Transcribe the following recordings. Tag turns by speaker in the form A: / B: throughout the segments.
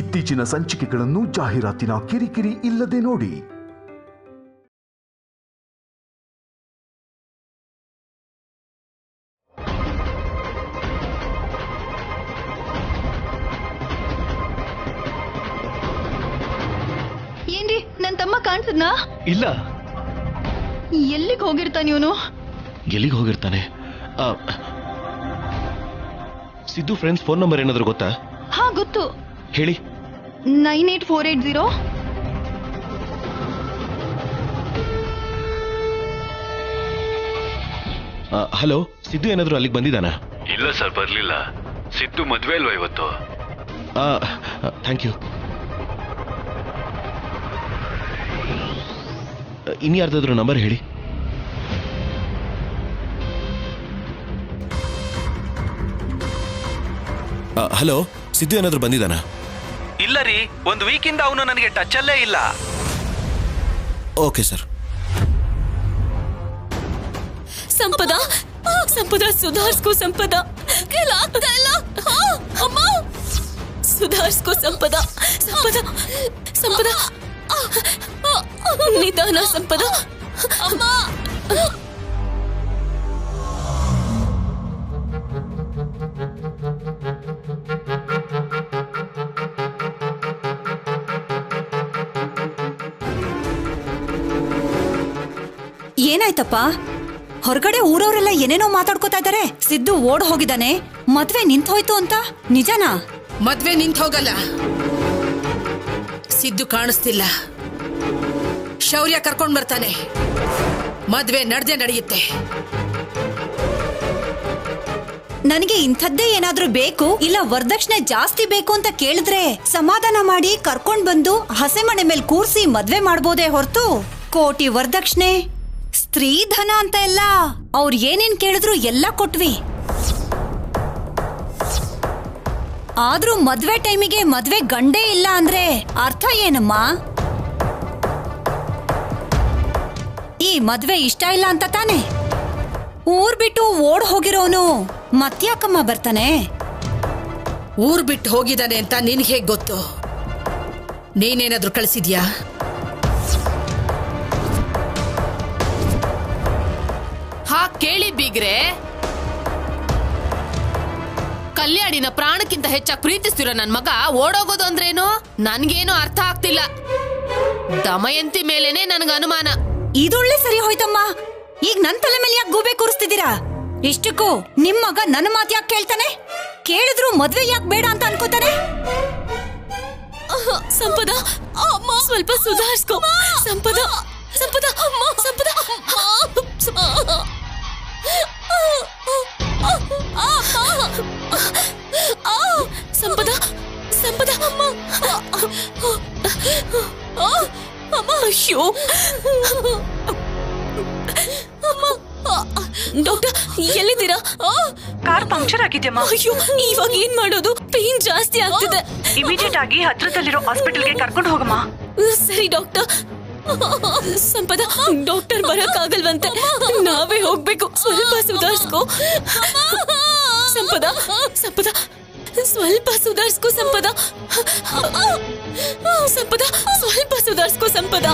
A: ಇತ್ತೀಚಿನ ಸಂಚಿಕೆಗಳನ್ನು ಜಾಹೀರಾತಿನ ಕಿರಿಕಿರಿ ಇಲ್ಲದೆ ನೋಡಿ.
B: ಏನ್ರಿ ನನ್ ತಮ್ಮ ಕಾಣಿಸಿದ್ನಾ?
C: ಇಲ್ಲ.
B: ಎಲ್ಲಿಗೆ ಹೋಗಿರ್ತಾನೆ ಇವನು?
C: ಎಲ್ಲಿಗೆ ಹೋಗಿರ್ತಾನೆ? ಸಿದ್ದು ಫ್ರೆಂಡ್ಸ್ ಫೋನ್ ನಂಬರ್ ಏನಾದ್ರು ಗೊತ್ತಾ?
B: ಹಾ ಗೊತ್ತು,
C: ಹೇಳಿ.
B: 98480.
C: ಹಲೋ, ಸಿದ್ದು ಏನಾದ್ರು ಅಲ್ಲಿಗೆ ಬಂದಿದ್ದಾನ?
D: ಇಲ್ಲ ಸರ್, ಬರ್ಲಿಲ್ಲ. ಸಿದ್ದು ಮದ್ವೆ ಅಲ್ವಾ ಇವತ್ತು?
C: Thank you. ಇನ್ಯಾರ್ದಾದ್ರು ನಂಬರ್ ಹೇಳಿ. ಹಲೋ, ಸಿದ್ದು ಏನಾದ್ರು ಬಂದಿದ್ದಾನ?
E: ಇಲ್ಲ ರೀ, ಒಂದು ವೀಕಿಂದ ಅವನು ನನಗೆ ಟಚ್ ಅಲ್ಲೇ ಇಲ್ಲ.
C: Okay sir.
F: ಸಂಪದ, ಸಂಪದ ಸುಧಾರಿಸ್ಕೋ ಸಂಪದ. ಆಗ್ತಾ ಇಲ್ಲ ಅಮ್ಮ, ಸುಧಾರಿಸ್ಕೋ ಸಂಪದ. ಸಂಪದ, ಸಂಪದ ನಿಧಾನ ಸಂಪದ. ಅಮ್ಮ,
G: ಏನಾಯ್ತಪ್ಪ? ಹೊರಗಡೆ ಊರವರೆಲ್ಲ ಏನೇನೋ ಮಾತಾಡ್ಕೋತಾ ಇದ್ದಾರೆ. ಸಿದ್ದು ಓಡ್ ಹೋಗಿದ್ದಾನೆ, ಮದ್ವೆ ನಿಂತ ಹೋಯ್ತು ಅಂತ. ನಿಜನಾ?
H: ಮದ್ವೆ ನಿಂತ ಹೋಗಲ್ಲ. ಸಿದ್ದು ಕಾಣಿಸ್ತಿಲ್ಲ. ಶೌರ್ಯ ಕರ್ಕೊಂಡ್ ಬರ್ತಾನೆ. ಮದ್ವೆ ನಡೆಯುತ್ತೆ.
G: ನನಗೆ ಇಂಥದ್ದೇ ಏನಾದ್ರೂ ಬೇಕು, ಇಲ್ಲ ವರದಕ್ಷಿಣೆ ಜಾಸ್ತಿ ಬೇಕು ಅಂತ ಕೇಳಿದ್ರೆ ಸಮಾಧಾನ ಮಾಡಿ ಕರ್ಕೊಂಡ್ ಬಂದು ಹಸೆಮಣೆ ಮೇಲೆ ಕೂರ್ಸಿ ಮದ್ವೆ ಮಾಡ್ಬೋದೇ ಹೊರತು ಕೋಟಿ ವರದಕ್ಷಿಣೆ ಸ್ತ್ರೀ ಧನ ಅಂತ ಎಲ್ಲ ಅವ್ರು ಏನೇನ್ ಕೇಳಿದ್ರು ಎಲ್ಲ ಕೊಟ್ವಿ. ಆದ್ರೂ ಮದ್ವೆ ಟೈಮಿಗೆ ಮದ್ವೆ ಗಂಡೇ ಇಲ್ಲ ಅಂದ್ರೆ ಅರ್ಥ ಏನಮ್ಮ? ಈ ಮದ್ವೆ ಇಷ್ಟ ಇಲ್ಲ ಅಂತ ತಾನೆ? ಊರ್ ಬಿಟ್ಟು ಓಡ್ ಹೋಗಿರೋನು ಮತ್ಯಾಕಮ್ಮ ಬರ್ತಾನೆ?
H: ಊರ್ ಬಿಟ್ಟು ಹೋಗಿದ್ದಾನೆ ಅಂತ ನಿನ್ಗೆ ಹೇಗ್ ಗೊತ್ತು? ನೀನೇನಾದ್ರೂ ಕಳಿಸಿದ್ಯಾ?
F: ಕೇಳಿ ಬೀಗ್ರೆ, ಕಲ್ಯಾಣಿನ ಪ್ರಾಣಕ್ಕಿಂತ ಹೆಚ್ಚಾಗಿ ಪ್ರೀತಿಸ್ತಿರೋ ನನ್ ಮಗ ಓಡೋಗೋದು ಅಂದ್ರೇನು ನನ್ಗೇನು ಅರ್ಥ ಆಗ್ತಿಲ್ಲ. ದಮಯಂತಿ ಮೇಲೇನೆ ನನ್ಗ ಅನುಮಾನ.
G: ಇದೊಳ್ಳೆ ಸರಿ ಹೋಯ್ತಮ್ಮ. ಈಗ ನನ್ ತಲೆ ಮೇಲೆ ಯಾಕೆ ಗೂಬೆ ಕೂರಿಸ್ತಿದ್ದೀರಾ? ಇಷ್ಟಕ್ಕೂ ನಿಮ್ ಮಗ ನನ್ನ ಮಾತು ಯಾಕೆ ಕೇಳ್ತಾನೆ? ಕೇಳಿದ್ರು ಮದ್ವೆ ಯಾಕೆ ಬೇಡ ಅಂತ ಅನ್ಕೋತಾನೆ?
F: ಸಂಪದ, ಸ್ವಲ್ಪ ಸುಧಾರಿಸ್ಕೋ ಸಂಪದ. ಸಂಪದ, ಸಂಪದ, ಸಂಪದ, ಸಂಪದ. ಅಯ್ಯೋ ಡಾಕ್ಟರ್, ಎಲ್ಲಿದ್ದೀರಾ?
I: ಕಾರ್ ಪಂಕ್ಚರ್ ಆಗಿದ್ಯಮ್ಮ.
F: ಅಯ್ಯೋ, ಇವಾಗ ಏನ್ ಮಾಡೋದು? ಪೇನ್ ಜಾಸ್ತಿ ಆಗ್ತಿದೆ.
I: ಇಮಿಡಿಯೇಟ್ ಆಗಿ ಹತ್ರದಲ್ಲಿರೋ ಹಾಸ್ಪಿಟಲ್ಗೆ ಕರ್ಕೊಂಡು ಹೋಗಮ್ಮ.
F: ಸರಿ ಡಾಕ್ಟರ್. ಸಂಪದ, ಡಾಕ್ಟರ್ ಬರಕ್ಕಾಗಲ್ವಂತೆ, ನಾವೇ ಹೋಗ್ಬೇಕು. ಸ್ವಲ್ಪ ಸುಧಾರಿಸ್ಕೋ ಸಂಪದ. ಸಂಪದ, ಸ್ವಲ್ಪ ಸುಧಾರಿಸ್ಕೋ ಸಂಪದ. ಸಂಪದ, ಸ್ವಲ್ಪ ಸುಧಾರಿಸ್ಕೋ ಸಂಪದ.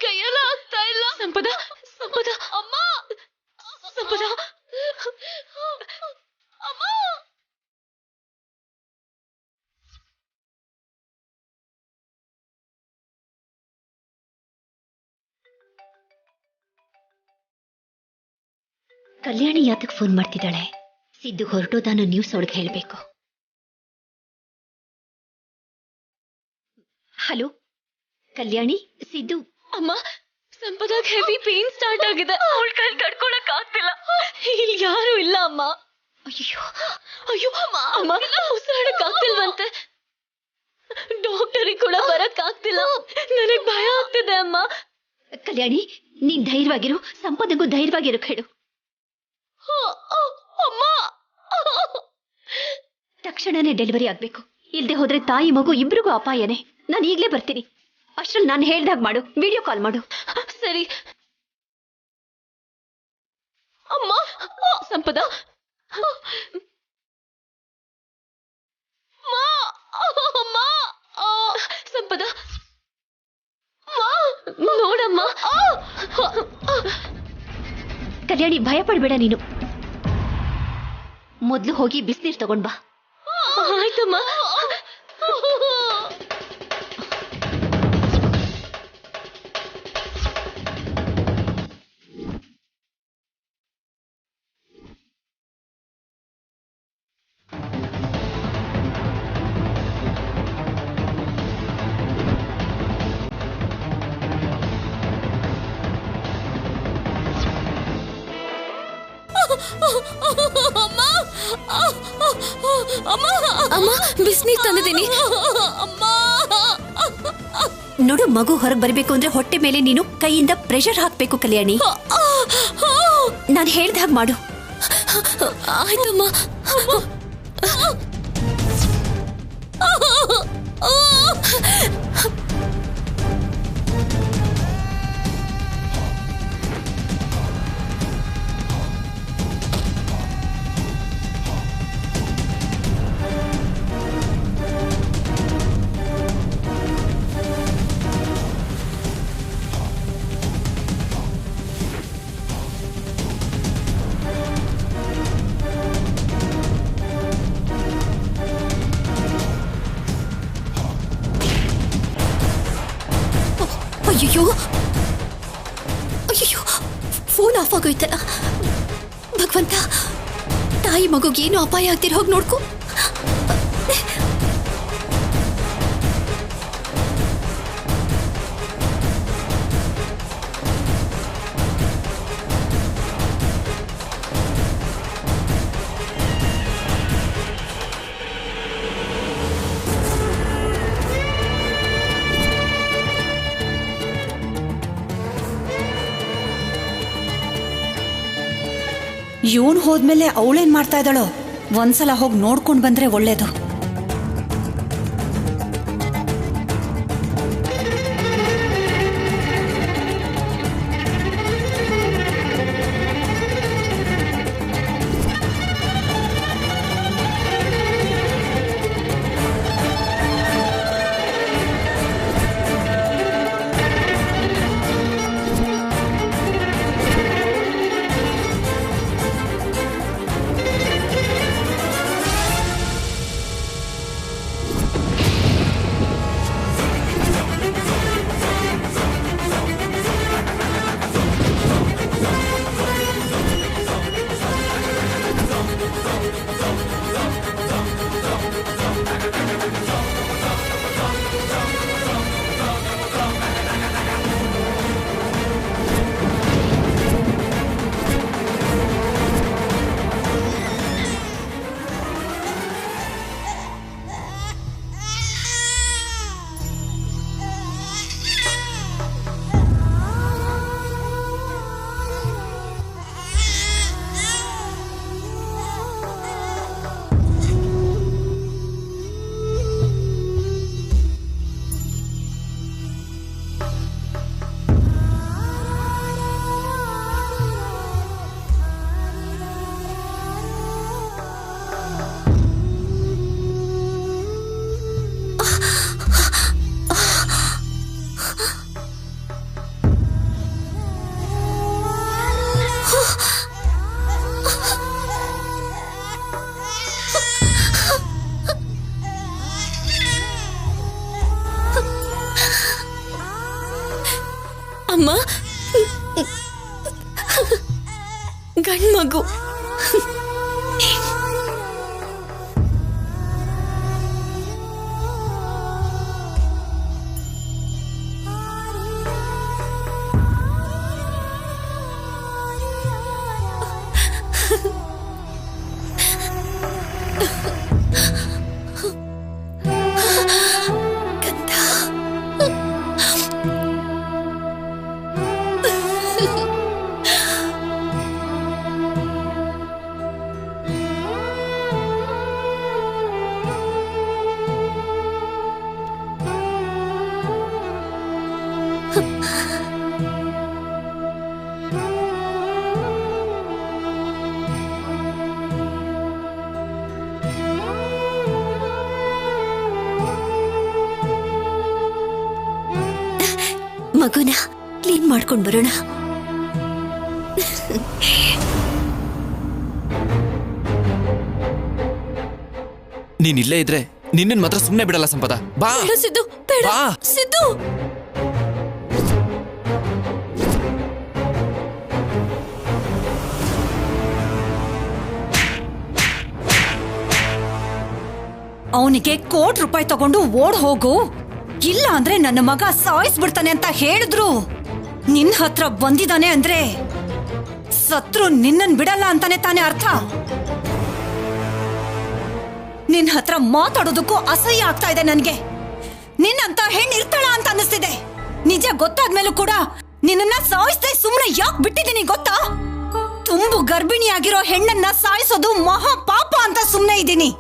F: ಕೈಯೆಲ್ಲ ಆಗ್ತಾ ಇಲ್ಲ. ಸಂಪದ, ಸಂಪದ, ಅಮ್ಮ, ಸಂಪದ, ಅಮ್ಮ.
B: ಕಲ್ಯಾಣಿ ಯಾತಕ್ ಫೋನ್ ಮಾಡ್ತಿದ್ದಾಳೆ? ಸಿದ್ದು ಹೊರಟೋದಾನ ನ್ಯೂಸ್ ಅವಳಿಗೆ ಹೇಳ್ಬೇಕು. ಹಲೋ ಕಲ್ಯಾಣಿ, ಸಿದ್ದು.
F: ಅಮ್ಮ, ಸಂಪದಾಗ ಹೆವಿ ಪೇನ್ ಸ್ಟಾರ್ಟ್ ಆಗಿದೆ. ಅವಳ ಕೈ ತಡ್ಕೊಳಕ್ ಆಗ್ತಿಲ್ಲ. ಇಲ್ಲಿ ಯಾರು ಇಲ್ಲ ಅಮ್ಮ.
B: ಅಯ್ಯೋ
F: ಅಯ್ಯೋ ಅಮ್ಮ, ಉಸಿರಾಡಕ್ ಆಗ್ತಿಲ್ವಂತೆ. ಡಾಕ್ಟರಿಗೆ ಕೂಡ ಬರಕ್ ಆಗ್ತಿಲ್ಲ. ನನಗ್ ಭಯ ಆಗ್ತಿದೆ ಅಮ್ಮ.
B: ಕಲ್ಯಾಣಿ, ನೀನ್ ಧೈರ್ಯವಾಗಿರು. ಸಂಪದಗೂ ಧೈರ್ಯವಾಗಿರು ಹೇಳು.
F: ಅಮ್ಮ,
B: ತಕ್ಷಣನೇ ಡೆಲಿವರಿ ಆಗ್ಬೇಕು. ಇಲ್ದೆ ಹೋದ್ರೆ ತಾಯಿ ಮಗು ಇಬ್ರಿಗೂ ಅಪಾಯನೇ. ನಾನು ಈಗ್ಲೇ ಬರ್ತೀನಿ. ಅಷ್ಟ್ರಲ್ಲಿ ನಾನು ಹೇಳ್ದಾಗ ಮಾಡು, ವಿಡಿಯೋ ಕಾಲ್ ಮಾಡು.
F: ಸರಿ. ಅಮ್ಮ, ಸಂಪದ, ಸಂಪದ, ನೋಡಮ್ಮ.
B: ಕಲ್ಯಾಣಿ, ಭಯ ಪಡ್ಬೇಡ ನೀನು. ಮೊದ್ಲು ಹೋಗಿ ಬಿಸಿನೀರು ತಗೊಂಡ್ ಬಾ.
F: ಆಯ್ತಮ್ಮ. ಅಮ್ಮ, ಬಿಸಿನೀರು ತಂದಿದ್ದೀನಿ.
B: ನೋಡು, ಮಗು ಹೊರಗೆ ಬರಬೇಕು ಅಂದ್ರೆ ಹೊಟ್ಟೆ ಮೇಲೆ ನೀನು ಕೈಯಿಂದ ಪ್ರೆಷರ್ ಹಾಕ್ಬೇಕು ಕಲ್ಯಾಣಿ. ನಾನು ಹೇಳ್ದಾಗ ಮಾಡು.
F: ಆಯ್ತಮ್ಮ.
B: ಅಯ್ಯೋ ಅಯ್ಯೋ, ಫೋನ್ ಆಫ್ ಆಗೋಯ್ತಲ್ಲ. ಭಗವಂತ, ತಾಯಿ ಮಗುಗೆ ಏನು ಅಪಾಯ ಆಗ್ತಿರ, ಹೋಗಿ ನೋಡ್ಕೊ.
G: ಇವನ್ ಹೋದ್ಮೇಲೆ ಅವಳೇನ್ ಮಾಡ್ತಾ ಇದ್ದಾಳೋ, ಒಂದ್ಸಲ ಹೋಗಿ ನೋಡ್ಕೊಂಡ್ ಬಂದ್ರೆ ಒಳ್ಳೇದು.
F: ಅಮ್ಮ, ಗಂಡು ಮಗು.
B: ಮಗುನ ಕ್ಲೀನ್ ಮಾಡ್ಕೊಂಡ್ ಬರೋಣ.
J: ನೀನ್ ಇಲ್ಲೇ ಇದ್ರೆ ನಿನ್ನ ಮಾತ್ರ ಸುಮ್ನೆ ಬಿಡಲ್ಲ ಸಂಪದ. ಬಾ
F: ಸಿದ್ದು, ಬೇಡ
J: ಬಾ.
F: ಸಿದ್ದು.
G: ಅವನಿಗೆ ₹1,00,00,000 ತಗೊಂಡು ಓಡ್ ಹೋಗು, ಇಲ್ಲ ಅಂದ್ರೆ ನನ್ನ ಮಗ ಸಾಯಿಸ್ಬಿಡ್ತಾನೆ ಅಂತ ಹೇಳಿದ್ರು. ನಿನ್ ಹತ್ರ ಬಂದಿದ್ದಾನೆ ಅಂದ್ರೆ ಸತ್ರು ನಿನ್ನನ್ ಬಿಡಲ್ಲ ಅಂತಾನೆ ತಾನೇ ಅರ್ಥ. ನಿನ್ ಹತ್ರ ಮಾತಾಡೋದಕ್ಕೂ ಅಸಹ್ಯ ಆಗ್ತಾ ಇದೆ ನನ್ಗೆ. ನಿನ್ನಂತ ಹೆಣ್ಣು ಇರ್ತಾಳ ಅಂತ ಅನ್ನಿಸ್ತಿದೆ. ನಿಜ ಗೊತ್ತಾದ್ಮೇಲೂ ಕೂಡ ನಿನ್ನ ಸಾಯಿಸ್ದೆ ಸುಮ್ನೆ ಯಾಕೆ ಬಿಟ್ಟಿದ್ದೀನಿ ಗೊತ್ತಾ? ತುಂಬು ಗರ್ಭಿಣಿಯಾಗಿರೋ ಹೆಣ್ಣನ್ನ ಸಾಯಿಸೋದು ಮಹಾ ಪಾಪ ಅಂತ ಸುಮ್ನೆ ಇದ್ದೀನಿ.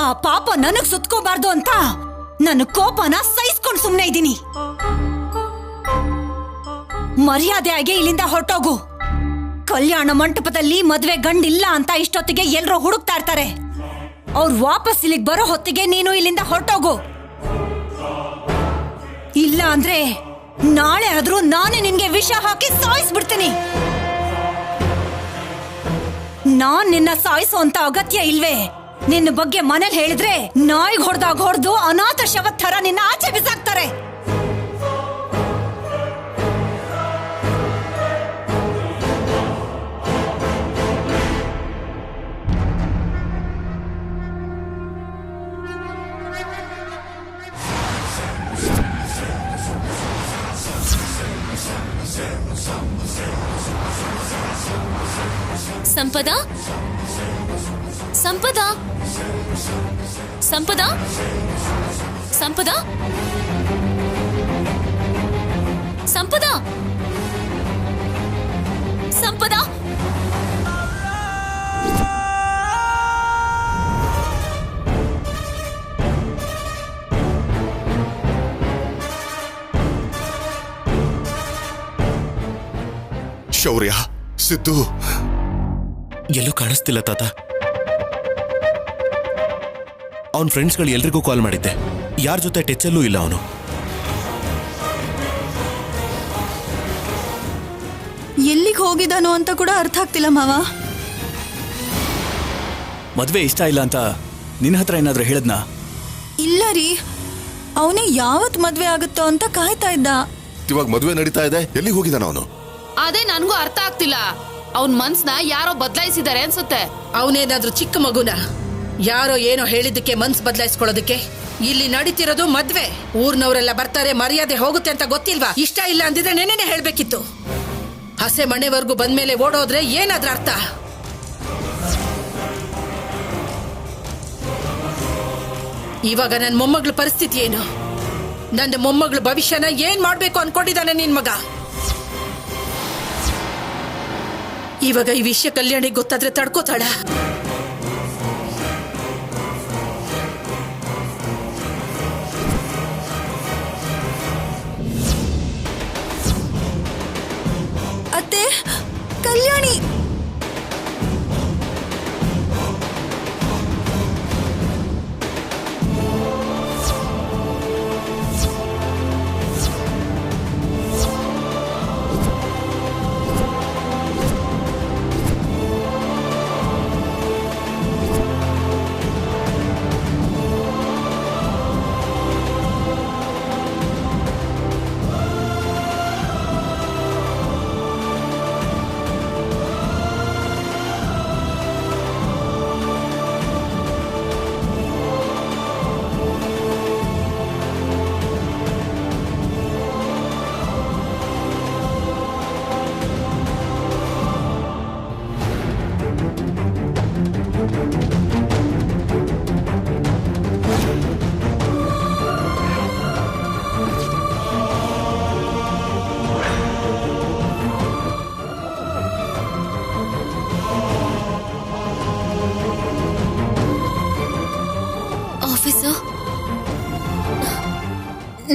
G: ಆ ಪಾಪ ನನಗ್ ಸುತ್ಕೋಬಾರ್ದು ಅಂತ ನನ್ನ ಕೋಪನ ಸಹಿಸ್ಕೊಂಡು ಸುಮ್ನೆ ಇದ್ದೀನಿ. ಮರ್ಯಾದೆಯಾಗಿ ಇಲ್ಲಿಂದ ಹೊರಟೋಗು. ಕಲ್ಯಾಣ ಮಂಟಪದಲ್ಲಿ ಮದ್ವೆ ಗಂಡಿಲ್ಲ ಅಂತ ಇಷ್ಟೊತ್ತಿಗೆ ಎಲ್ರೂ ಹುಡುಕ್ತಾ ಇರ್ತಾರೆ. ಅವ್ರು ವಾಪಸ್ ಇಲ್ಲಿಗೆ ಬರೋ ಹೊತ್ತಿಗೆ ನೀನು ಇಲ್ಲಿಂದ ಹೊರಟೋಗು. ಇಲ್ಲ ಅಂದ್ರೆ ನಾಳೆ ಆದ್ರೂ ನಾನೇ ನಿನ್ಗೆ ವಿಷ ಹಾಕಿ ಸಾಯಿಸ್ಬಿಡ್ತೀನಿ. ನಾನ್ ನಿನ್ನ ಸಾಯಿಸೋ ಅಂತ ಅಗತ್ಯ ಇಲ್ವೇ? ನಿನ್ನ ಬಗ್ಗೆ ಮನೇಲಿ ಹೇಳಿದ್ರೆ ನಾಯಿಗೆ ಹೊಡೆದಾಗ ಹೊಡೆದು ಅನಾಥ ಶವದ ಥರ ನಿನ್ನ ಆಚೆ ಬಿಸಾಕ್ತಾರೆ.
B: ಸಂಪದ, ಸಂಪದ, ಸಂಪದ, ಸಂಪದ, ಸಂಪದ, ಸಂಪದ.
C: ಶೌರ್ಯ, ಸಿದ್ದು ಎಲ್ಲೂ ಕಾಣಿಸ್ತಿಲ್ಲ ತಾತ. ಅವನ್ ಫ್ರೆಂಡ್ಸ್ಗಳು ಎಲ್ರಿಗೂ ಕಾಲ್ ಮಾಡಿದ್ದೆ, ಯಾರ ಜೊತೆ ಟಚಲ್ಲೂ ಇಲ್ಲ ಅವನು.
G: ಎಲ್ಲಿಗೆ ಹೋಗಿದಾನೋ ಅಂತ ಕೂಡ ಅರ್ಥ ಆಗ್ತಿಲ್ಲ ಮಾವ.
J: ಮದ್ವೆ ಇಷ್ಟ ಇಲ್ಲ ಅಂತ ನಿನ್ನ ಹತ್ರ ಏನಾದ್ರೂ ಹೇಳದ್ನಾ?
G: ಇಲ್ಲ ರೀ, ಅವನೇ ಯಾವತ್ ಮದ್ವೆ ಆಗುತ್ತೋ ಅಂತ ಕಾಯ್ತಾ ಇದ್ದ.
K: ಇವಾಗ ಮದ್ವೆ ನಡೀತಾ ಇದೆ, ಎಲ್ಲಿಗೆ ಹೋಗಿದಾನ ಅವನು?
F: ಅದೇ ನನ್ಗೂ ಅರ್ಥ ಆಗ್ತಿಲ್ಲ. ಅವನ್ ಮನ್ಸ್ನ ಯಾರೋ ಬದಲಾಯಿಸಿದ್ದಾರೆ ಅನ್ಸುತ್ತೆ.
H: ಅವನೇನಾದ್ರೂ ಚಿಕ್ಕ ಮಗುನ ಯಾರೋ ಏನೋ ಹೇಳಿದ್ದಕ್ಕೆ ಮನ್ಸ್ ಬದಲಾಯಿಸ್ಕೊಳ್ಳೋದಕ್ಕೆ? ಇಲ್ಲಿ ನಡೀತಿರೋದು ಮದ್ವೆ. ಊರ್ನವರೆಲ್ಲ ಬರ್ತಾರೆ, ಮರ್ಯಾದೆ ಹೋಗುತ್ತೆ ಅಂತ ಗೊತ್ತಿಲ್ವಾ? ಇಷ್ಟ ಇಲ್ಲ ಅಂದಿದ್ರೆ ನೆನ್ನೆನೆ ಹೇಳ್ಬೇಕಿತ್ತು. ಹಸೆ ಮನೆವರೆಗೂ ಬಂದ್ಮೇಲೆ ಓಡೋದ್ರೆ ಏನಾದ್ರೂ ಅರ್ಥ? ಇವಾಗ ನನ್ನ ಮೊಮ್ಮಗಳ ಪರಿಸ್ಥಿತಿ ಏನು? ನನ್ನ ಮೊಮ್ಮಗಳ ಭವಿಷ್ಯನ ಏನ್ ಮಾಡ್ಬೇಕು ಅನ್ಕೊಂಡಿದ್ದಾನೆ ನಿನ್ ಮಗ? ಇವಾಗ ಈ ವಿಷಯ ಕಲ್ಯಾಣಿಗೆ ಗೊತ್ತಾದ್ರೆ ತಡ್ಕೋತಾಳ?
G: ಅತ್ತೆ, ಕಲ್ಯಾಣಿ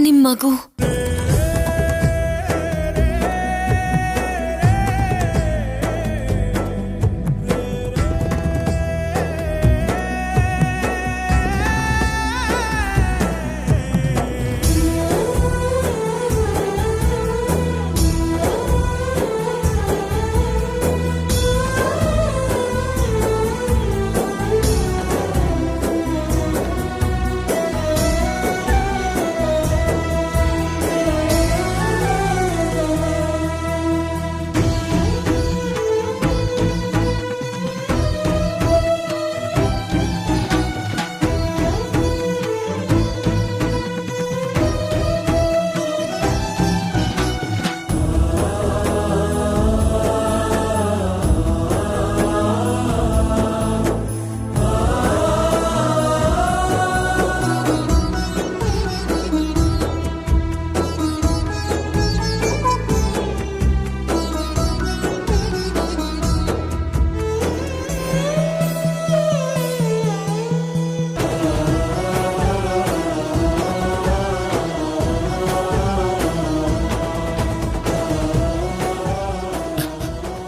B: ನಿಮ್ ಮಗು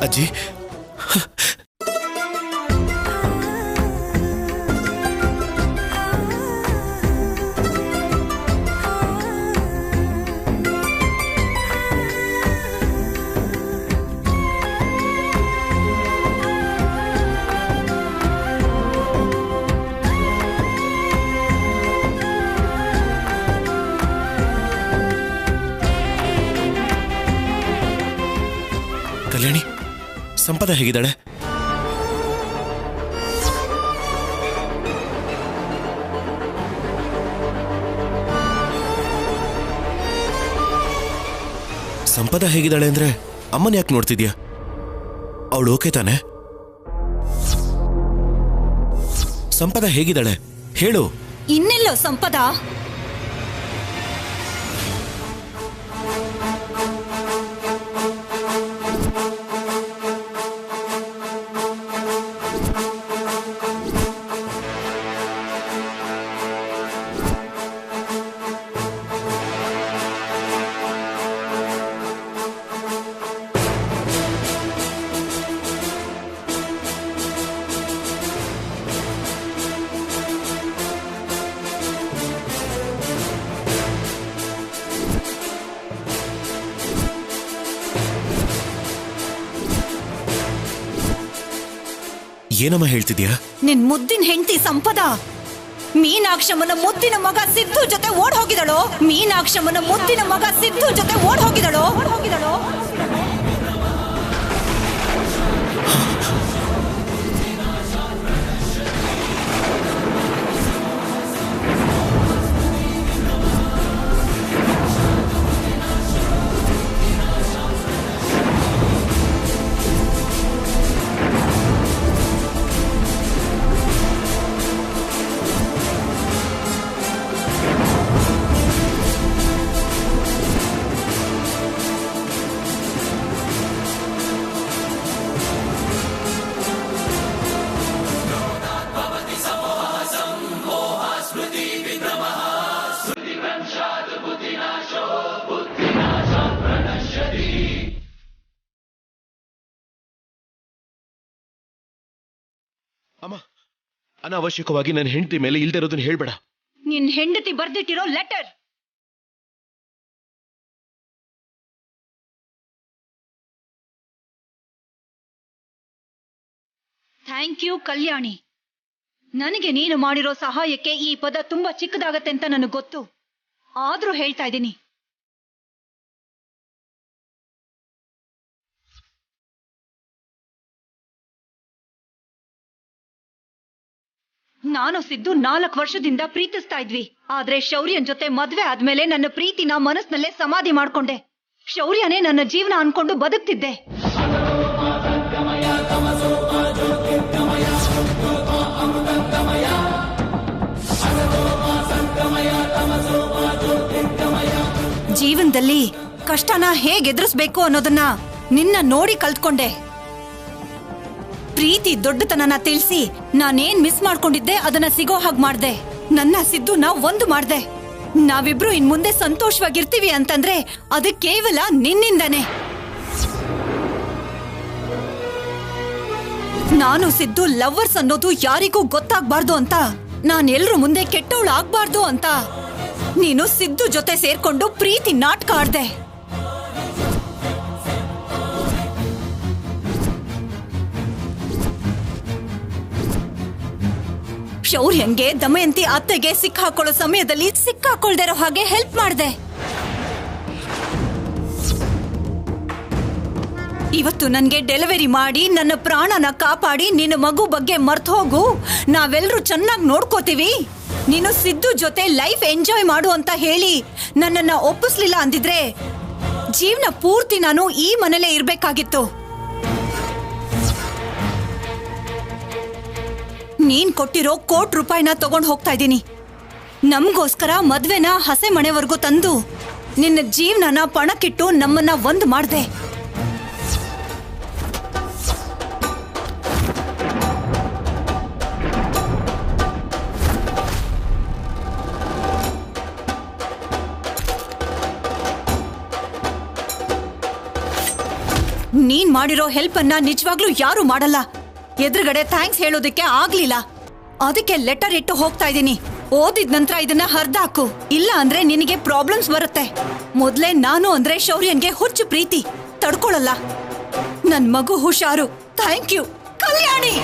C: ಅಜ್ಜಿ ಕಲ್ಯಾಣಿ, ಸಂಪದ ಹೇಗಿದ್ದಾಳೆ? ಸಂಪದ ಹೇಗಿದ್ದಾಳೆ ಅಂದ್ರೆ ಅಮ್ಮನ ಯಾಕೆ ನೋಡ್ತಿದ್ಯಾ? ಅವಳು ಓಕೆ ತಾನೆ? ಸಂಪದ ಹೇಗಿದ್ದಾಳೆ ಹೇಳು.
G: ಇನ್ನೆಲ್ಲೋ ಸಂಪದ?
C: ಏನಮ್ಮ ಹೇಳ್ತಿದ್ಯಾ?
G: ನಿನ್ ಮುದ್ದಿನ ಹೆಂಡತಿ ಸಂಪದ ಮೀನಾಕ್ಷಮ್ಮನ ಮುದ್ದಿನ ಮಗ ಸಿದ್ದು ಜೊತೆ ಓಡ್ ಹೋಗಿದಳು. ಮೀನಾಕ್ಷಮ್ಮನ ಮುದ್ದಿನ ಮಗ ಸಿದ್ದು ಜೊತೆ ಓಡ್ ಹೋಗಿದಳು.
C: ಅಮ್ಮ, ಅನಾವಶ್ಯಕವಾಗಿ ನನ್ನ ಹೆಂಡತಿ ಮೇಲೆ ಇಲ್ದೇ ಇರೋದನ್ನ ಹೇಳ್ಬೇಡ.
G: ನಿನ್ ಹೆಂಡತಿ ಬರ್ದಿಟ್ಟಿರೋ ಲೆಟರ್. ಥ್ಯಾಂಕ್ ಯು ಕಲ್ಯಾಣಿ. ನನಗೆ ನೀನು ಮಾಡಿರೋ ಸಹಾಯಕ್ಕೆ ಈ ಪದ ತುಂಬಾ ಚಿಕ್ಕದಾಗತ್ತೆ ಅಂತ ನನಗೆ ಗೊತ್ತು. ಆದ್ರೂ ಹೇಳ್ತಾ ಇದ್ದೀನಿ. ನಾನು ಸಿದ್ದು 4 ವರ್ಷದಿಂದ ಪ್ರೀತಿಸ್ತಾ ಇದ್ವಿ. ಆದ್ರೆ ಶೌರ್ಯನ್ ಜೊತೆ ಮದ್ವೆ ಆದ್ಮೇಲೆ ನನ್ನ ಪ್ರೀತಿನ ಮನಸ್ನಲ್ಲೇ ಸಮಾಧಿ ಮಾಡ್ಕೊಂಡೆ. ಶೌರ್ಯನೇ ನನ್ನ ಜೀವನ ಅನ್ಕೊಂಡು ಬದುಕ್ತಿದ್ದೆ. ಜೀವನದಲ್ಲಿ ಕಷ್ಟನ ಹೇಗೆ ಎದುರಿಸ್ಬೇಕು ಅನ್ನೋದನ್ನ ನಿನ್ನ ನೋಡಿ ಕಲ್ತ್ಕೊಂಡೆ. ಪ್ರೀತಿ ದೊಡ್ಡತನನ ತಿಳಿಸಿ ನಾನೇನ್ ಮಿಸ್ ಮಾಡ್ಕೊಂಡಿದ್ದೆ ಅದನ್ನ ಸಿಗೋ ಹಾಗೆ ಮಾಡ್ದೆ. ನನ್ನ ಸಿದ್ದುನ ಒಂದು ಮಾಡ್ದೆ. ನಾವಿಬ್ರು ಇನ್ ಮುಂದೆ ಸಂತೋಷವಾಗಿರ್ತೀವಿ ಅಂತಂದ್ರೆ ಅದು ಕೇವಲ ನಿನ್ನಿಂದನೇ. ನಾನು ಸಿದ್ದು ಲವ್ವರ್ಸ್ ಅನ್ನೋದು ಯಾರಿಗೂ ಗೊತ್ತಾಗ್ಬಾರ್ದು ಅಂತ, ನಾನೆಲ್ರೂ ಮುಂದೆ ಕೆಟ್ಟವಳು ಆಗ್ಬಾರ್ದು ಅಂತ ನೀನು ಸಿದ್ದು ಜೊತೆ ಸೇರ್ಕೊಂಡು ಪ್ರೀತಿ ನಾಟಕ ಆಡ್ದೆ. ಶೌರ್ಯಂಗೆ ದಮಯಂತಿ ಅತ್ತೆಗೆ ಸಿಕ್ಕಾಕೊಳ್ಳೋ ಸಮಯದಲ್ಲಿ ಸಿಕ್ಕಾಕೊಳ್ದಿರೋ ಹಾಗೆ ಹೆಲ್ಪ್ ಮಾಡ್ದೆ. ಇವತ್ತು ನನ್ಗೆ ಡೆಲಿವರಿ ಮಾಡಿ ನನ್ನ ಪ್ರಾಣನ ಕಾಪಾಡಿ ನಿನ್ನ ಮಗು ಬಗ್ಗೆ ಮರ್ತು ಹೋಗು, ನಾವೆಲ್ಲರೂ ಚೆನ್ನಾಗಿ ನೋಡ್ಕೋತೀವಿ, ನೀನು ಸಿದ್ದು ಜೊತೆ ಲೈಫ್ ಎಂಜಾಯ್ ಮಾಡು ಅಂತ ಹೇಳಿ ನನ್ನನ್ನ ಒಪ್ಪಿಸ್ಲಿಲ್ಲ ಅಂದಿದ್ರೆ ಜೀವನ ಪೂರ್ತಿ ನಾನು ಈ ಮನೇಲೇ ಇರ್ಬೇಕಾಗಿತ್ತು. ನೀನ್ ಕೊಟ್ಟಿರೋ ₹1,00,00,000 ತಗೊಂಡ್ ಹೋಗ್ತಾ ಇದ್ದೀನಿ. ನಮ್ಗೋಸ್ಕರ ಮದ್ವೆನ ಹಸೆ ಮನೆವರೆಗೂ ತಂದು ನಿನ್ನ ಜೀವನನ ಪಣಕ್ಕಿಟ್ಟು ನಮ್ಮನ್ನ ಒಂದ್ ಮಾಡ್ದೆ. ನೀನ್ ಮಾಡಿರೋ ಹೆಲ್ಪ್ ಅನ್ನ ನಿಜವಾಗ್ಲೂ ಯಾರು ಮಾಡಲ್ಲ. ಎದುರುಗಡೆ ಥ್ಯಾಂಕ್ಸ್ ಹೇಳೋದಕ್ಕೆ ಆಗ್ಲಿಲ್ಲ. ಅದಕ್ಕೆ ಲೆಟರ್ ಇಟ್ಟು ಹೋಗ್ತಾ ಇದೀನಿ. ಓದಿದ ನಂತರ ಇದನ್ನ ಹರ್ದಾಕು, ಇಲ್ಲ ಅಂದ್ರೆ ನಿನಗೆ ಪ್ರಾಬ್ಲಮ್ಸ್ ಬರುತ್ತೆ. ಮೊದ್ಲೇ ನಾನು ಅಂದ್ರೆ ಶೌರ್ಯನ್ಗೆ ಹುಚ್ಚು ಪ್ರೀತಿ, ತಡ್ಕೊಳಲ್ಲ. ನನ್ ಮಗು ಹುಷಾರು. Thank you Kalyani.